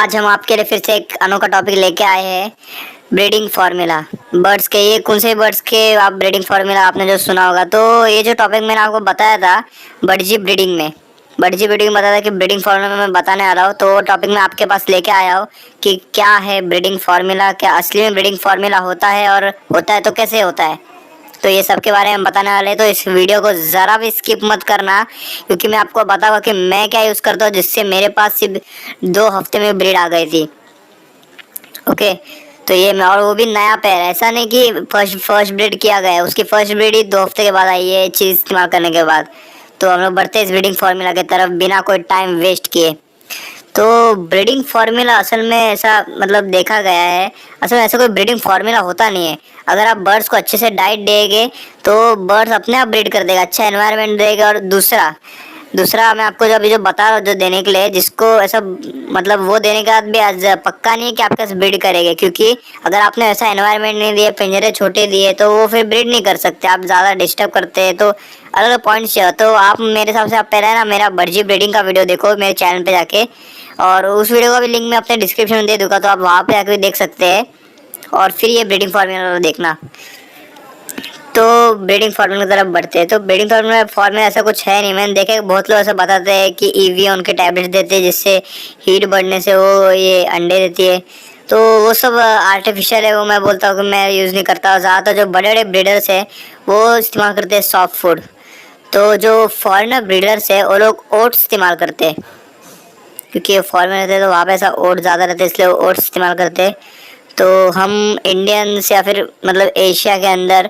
आज हम आपके लिए फिर से एक अनोखा टॉपिक लेके आए हैं। ब्रीडिंग फार्मूला बर्ड्स के। ये कौन से बर्ड्स के आप ब्रीडिंग फार्मूला आपने जो सुना होगा, तो ये जो टॉपिक मैंने आपको बताया था बर्डजी ब्रीडिंग में, बर्डजी ब्रीडिंग में बताया था कि ब्रीडिंग फार्मूला में मैं बताने आ रहा हूँ। तो वो टॉपिक मैं आपके पास लेके आया हूँ कि क्या है ब्रीडिंग फार्मूला, क्या असली में ब्रीडिंग फार्मूला होता है, और होता है तो कैसे होता है। तो ये सब के बारे में बताने वाले हैं, तो इस वीडियो को ज़रा भी स्किप मत करना, क्योंकि मैं आपको बताऊंगा कि मैं क्या यूज़ करता हूँ जिससे मेरे पास सिर्फ 2 हफ्ते में ब्रीड आ गई थी। ओके, तो ये मैं, और वो भी नया पैर, ऐसा नहीं कि फर्स्ट ब्रीड किया गया है, उसकी फर्स्ट ब्रीड ही 2 हफ्ते के बाद आई है चीज़ इस्तेमाल करने के बाद। तो हम लोग बढ़ते हैं इस ब्रीडिंग फार्मूला की तरफ बिना कोई टाइम वेस्ट किए। तो ब्रीडिंग फार्मूला असल में ऐसा मतलब देखा गया है, असल में ऐसा कोई ब्रीडिंग फार्मूला होता नहीं है। अगर आप बर्ड्स को अच्छे से डाइट देंगे तो बर्ड्स अपने आप ब्रीड कर देगा, अच्छा एनवायरनमेंट देगा। और दूसरा दूसरा मैं आपको जो अभी जो बता रहा हूँ जो देने के लिए, जिसको ऐसा मतलब वो देने के बाद भी आज पक्का नहीं है कि आपके साथ ब्रीड करेंगे, क्योंकि अगर आपने ऐसा एनवायरनमेंट नहीं दिए, पिंजरे छोटे दिए, तो वो फिर ब्रीड नहीं कर सकते, आप ज़्यादा डिस्टर्ब करते हैं। तो अलग अलग पॉइंट्स है। तो आप मेरे हिसाब से आप पहले ना मेरा बर्जी ब्रीडिंग का वीडियो देखो मेरे चैनल पे जाके, और उस वीडियो का भी लिंक मैं अपने डिस्क्रिप्शन में दे दूंगा, तो आप वहाँ पे आकर देख सकते हैं। और फिर ये ब्रीडिंग फार्मूला देखना। तो ब्रीडिंग फार्मूला की तरफ बढ़ते हैं। तो ब्रीडिंग फार्मूला ऐसा कुछ है नहीं। मैंने देखा बहुत लोग ऐसा बताते हैं कि ईवीओन के टैबलेट्स देते हैं जिससे हीट बढ़ने से वो ये अंडे देती है। तो वो सब आर्टिफिशियल है, वो मैं बोलता हूँ कि मैं यूज़ नहीं करता। ज़्यादातर जो बड़े बड़े ब्रीडर्स हैं वो इस्तेमाल करते हैं सॉफ्ट फूड। तो जो फॉरेनर ब्रीडर्स है वो लोग ओट्स इस्तेमाल करते हैं, क्योंकि फॉरेन में रहते हैं तो वहाँ पे ऐसा ओट ज़्यादा रहता है, इसलिए वो ओट्स इस्तेमाल करते हैं। तो हम इंडियंस या फिर मतलब एशिया के अंदर,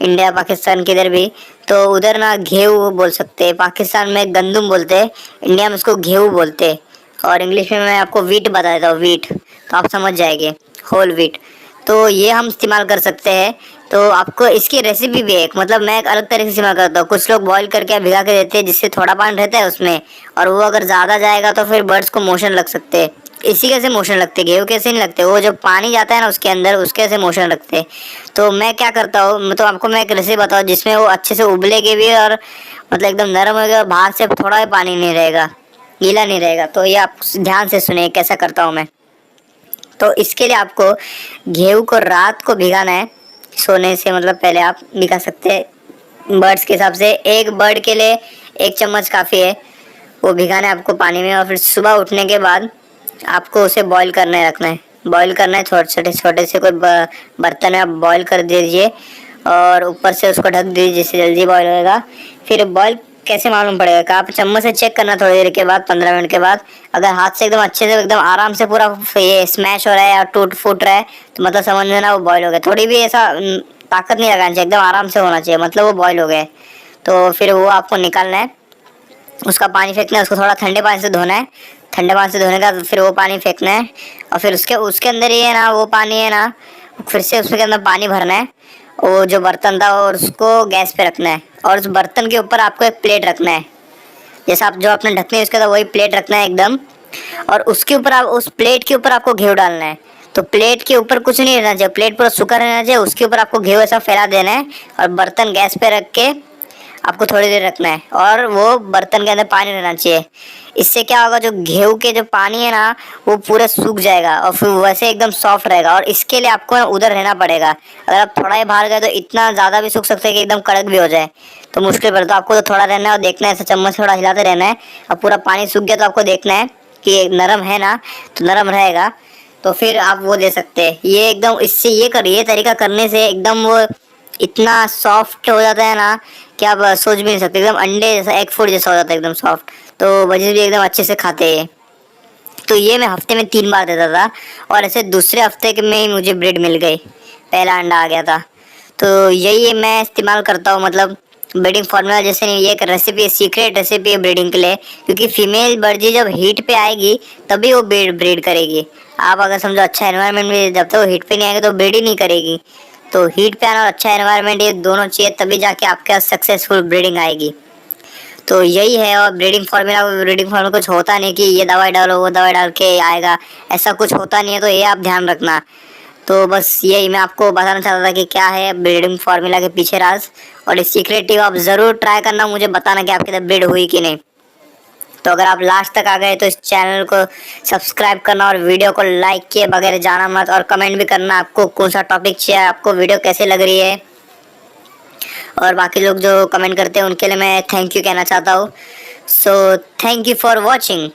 इंडिया पाकिस्तान के इधर भी, तो उधर ना गेहूँ बोल सकते हैं, पाकिस्तान में गंदुम बोलते हैं, इंडिया में उसको गेहूँ बोलते हैं। और इंग्लिश में मैं आपको वीट बता देता हूँ, वीट, तो आप समझ जाएंगे, होल वीट। तो ये हम इस्तेमाल कर सकते हैं। तो आपको इसकी रेसिपी भी है एक, मतलब मैं एक अलग तरीके से इस्तेमाल करता हूँ। कुछ लोग बॉईल करके भिगा के देते हैं जिससे थोड़ा पानी रहता है उसमें, और वो अगर ज़्यादा जाएगा तो फिर बर्ड्स को मोशन लग सकते हैं। इसी कैसे मोशन लगते, गेहूँ कैसे नहीं लगते, वो जब पानी जाता है ना उसके अंदर उसके कैसे मोशन लगते हैं। तो मैं क्या करता हूँ, तो आपको मैं एक रेसिपी बताऊँ जिसमें वो अच्छे से उबलेगे भी और मतलब एकदम नरम होगा, बाहर से थोड़ा भी पानी नहीं रहेगा, गीला नहीं रहेगा। तो ये आप ध्यान से सुनिए कैसा करता हूँ मैं। तो इसके लिए आपको गेहूँ को रात को भिगाना है, सोने से मतलब पहले आप भिगा सकते हैं। बर्ड्स के हिसाब से एक बर्ड के लिए 1 चम्मच काफ़ी है, वो भिगाना है आपको पानी में। और फिर सुबह उठने के बाद आपको उसे बॉईल करने रखना है, बॉईल करना है छोटे छोटे से कोई बर्तन में आप बॉईल कर दीजिए, और ऊपर से उसको ढक दीजिए जिससे जल्दी बॉईल होएगा। फिर बॉईल कैसे मालूम पड़ेगा कि आप चम्मच से चेक करना थोड़ी देर के बाद, 15 मिनट के बाद। अगर हाथ से एकदम अच्छे से एकदम आराम से पूरा ये स्मैश हो रहा है या टूट फूट रहा है तो मतलब समझ लेना वो बॉईल हो गया। थोड़ी भी ऐसा ताकत नहीं लगानी चाहिए, एकदम आराम से होना चाहिए, मतलब वो बॉईल हो गए। तो फिर वो आपको निकालना है, उसका पानी फेंकना है, उसको थोड़ा ठंडे पानी से धोना है। ठंडे पानी से धोने का फिर वो पानी फेंकना है, और फिर उसके उसके अंदर ये है ना, वो पानी है ना, फिर से उसके अंदर पानी भरना है, वो जो बर्तन था और उसको गैस पे रखना है। और उस बर्तन के ऊपर आपको एक प्लेट रखना है, जैसा आप जो आपने ढकने उसका था वही प्लेट रखना है एकदम। और उसके ऊपर आप, उस प्लेट के ऊपर आपको घी डालना है। तो प्लेट के ऊपर कुछ नहीं रहना चाहिए, प्लेट पूरा सूखा रहना चाहिए, उसके ऊपर आपको घी ऐसा फैला देना है, और बर्तन गैस पे रख के आपको थोड़ी देर रखना है, और वो बर्तन के अंदर पानी रहना चाहिए। इससे क्या होगा, जो गेहूं के जो पानी है ना वो पूरा सूख जाएगा और फिर वैसे एकदम सॉफ्ट रहेगा। और इसके लिए आपको उधर रहना पड़ेगा। अगर आप थोड़ा ही बाहर गए तो इतना ज़्यादा भी सूख सकते हैं कि एकदम कड़क भी हो जाए, तो मुश्किल पड़ता है। आपको तो थोड़ा रहना है और देखना है, ऐसा चम्मच से थोड़ा हिलाते रहना है। अब पूरा पानी सूख गया तो आपको देखना है कि नरम है ना, तो नरम रहेगा तो फिर आप वो दे सकते हैं। ये एकदम इससे ये तरीका करने से एकदम वो इतना सॉफ्ट हो जाता है ना कि आप सोच भी नहीं सकते, एकदम अंडे जैसा, एग फूड जैसा हो जाता है एकदम सॉफ्ट। तो बच्चे भी एकदम अच्छे से खाते हैं। तो ये मैं हफ्ते में 3 बार देता था, और ऐसे दूसरे हफ्ते के में ही मुझे ब्रीड मिल गई, पहला अंडा आ गया था। तो यही मैं इस्तेमाल करता हूँ, मतलब ब्रीडिंग फार्मूला। जैसे नहीं, ये एक रेसिपी, सीक्रेट रेसिपी है ब्रीडिंग के लिए, क्योंकि फीमेल बर्जी जब हीट पे आएगी तभी वो ब्रीड करेगी। आप अगर समझो अच्छा एनवायरनमेंट में, जब तक वो हीट पे नहीं आएगी तो ब्रीड ही नहीं करेगी। तो हीट पे आना और अच्छा एनवायरनमेंट, ये दोनों चाहिए, तभी जाके आपके पास सक्सेसफुल ब्रीडिंग आएगी। तो यही है। और ब्रीडिंग फार्मूला कुछ होता नहीं कि ये दवाई डालो वो दवाई डाल के आएगा, ऐसा कुछ होता नहीं है। तो ये आप ध्यान रखना। तो बस यही मैं आपको बताना चाहता था कि क्या है ब्रीडिंग फार्मूला के पीछे राज। और इस सीक्रेट टिप आप ज़रूर ट्राई करना, मुझे बताना कि आपके साथ ब्रीड हुई कि नहीं। तो अगर आप लास्ट तक आ गए तो इस चैनल को सब्सक्राइब करना और वीडियो को लाइक किए बगैर जाना मत, और कमेंट भी करना आपको कौन सा टॉपिक चाहिए, आपको वीडियो कैसे लग रही है। और बाकी लोग जो कमेंट करते हैं उनके लिए मैं थैंक यू कहना चाहता हूँ। So thank you for watching.